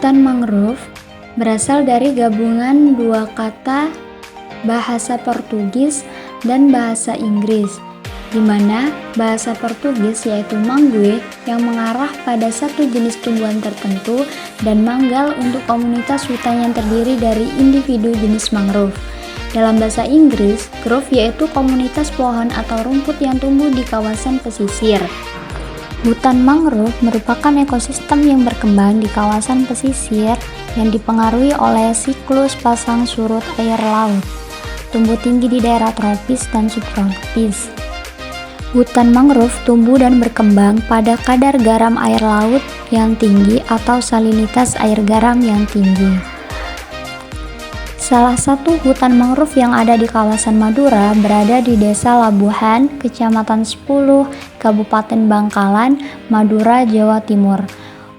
Hutan mangrove berasal dari gabungan dua kata bahasa Portugis dan bahasa Inggris, di mana bahasa Portugis yaitu mangue yang mengarah pada satu jenis tumbuhan tertentu dan manggal untuk komunitas hutan yang terdiri dari individu jenis mangrove. Dalam bahasa Inggris, grove yaitu komunitas pohon atau rumput yang tumbuh di kawasan pesisir. Hutan mangrove merupakan ekosistem yang berkembang di kawasan pesisir yang dipengaruhi oleh siklus pasang surut air laut, tumbuh tinggi di daerah tropis dan subtropis. Hutan mangrove tumbuh dan berkembang pada kadar garam air laut yang tinggi atau salinitas air garam yang tinggi. Salah satu hutan mangrove yang ada di kawasan Madura berada di Desa Labuhan, Kecamatan 10, Kabupaten Bangkalan, Madura, Jawa Timur.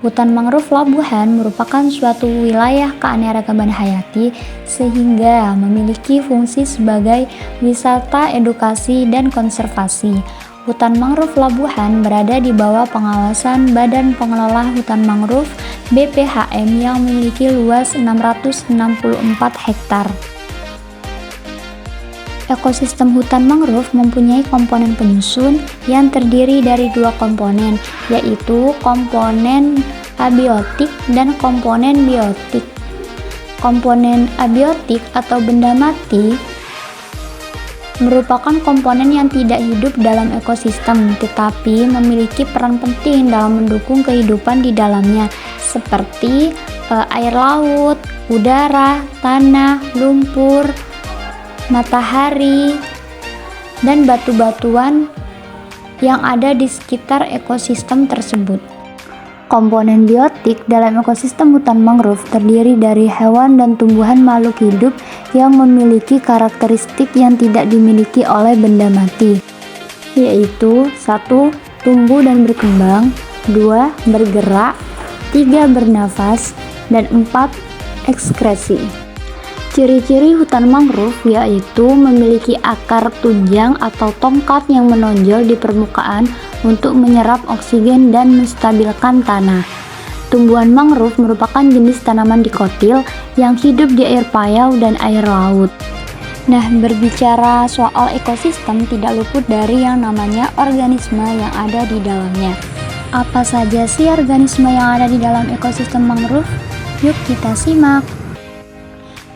Hutan mangrove Labuhan merupakan suatu wilayah keanekaragaman hayati sehingga memiliki fungsi sebagai wisata, edukasi, dan konservasi. Hutan mangrove Labuhan berada di bawah pengawasan Badan Pengelola Hutan Mangrove BPHM yang memiliki luas 664 hektar. Ekosistem hutan mangrove mempunyai komponen penyusun yang terdiri dari dua komponen, yaitu komponen abiotik dan komponen biotik. Komponen abiotik atau benda mati merupakan komponen yang tidak hidup dalam ekosistem tetapi memiliki peran penting dalam mendukung kehidupan di dalamnya seperti air laut, udara, tanah, lumpur, matahari, dan batu-batuan yang ada di sekitar ekosistem tersebut. Komponen biotik dalam ekosistem hutan mangrove terdiri dari hewan dan tumbuhan makhluk hidup yang memiliki karakteristik yang tidak dimiliki oleh benda mati, yaitu 1. Tumbuh dan berkembang, 2. Bergerak, 3. Bernafas, dan 4. Ekskresi. Ciri-ciri hutan mangrove yaitu memiliki akar tunjang atau tongkat yang menonjol di permukaan untuk menyerap oksigen dan menstabilkan tanah. Tumbuhan mangrove merupakan jenis tanaman dikotil yang hidup di air payau dan air laut. Nah, berbicara soal ekosistem tidak luput dari yang namanya organisme yang ada di dalamnya. Apa saja sih organisme yang ada di dalam ekosistem mangrove? Yuk kita simak.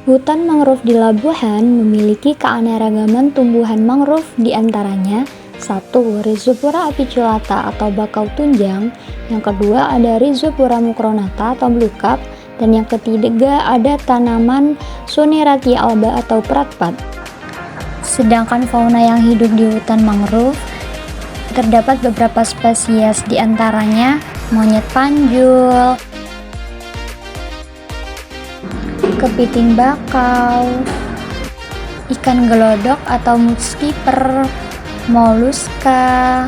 Hutan mangrove di Labuhan memiliki keanekaragaman tumbuhan mangrove di antaranya 1. Rhizopora apiculata atau bakau tunjang, yang kedua ada Rhizopora mucronata atau blue cup, dan yang ketiga ada tanaman Soneratia alba atau peratpat. Sedangkan fauna yang hidup di hutan mangrove terdapat beberapa spesies, di antaranya monyet panjul, kepiting bakau, ikan gelodok atau mudskipper, moluska,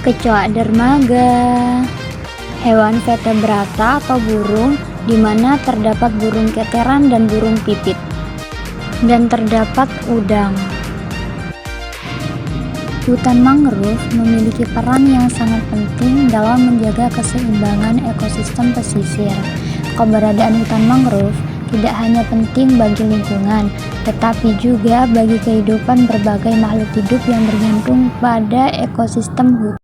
kecoa dermaga, hewan vertebrata atau burung, di mana terdapat burung keteran dan burung pipit, dan terdapat udang. Hutan mangrove memiliki peran yang sangat penting dalam menjaga keseimbangan ekosistem pesisir. Keberadaan hutan mangrove tidak hanya penting bagi lingkungan, tetapi juga bagi kehidupan berbagai makhluk hidup yang bergantung pada ekosistem hutan.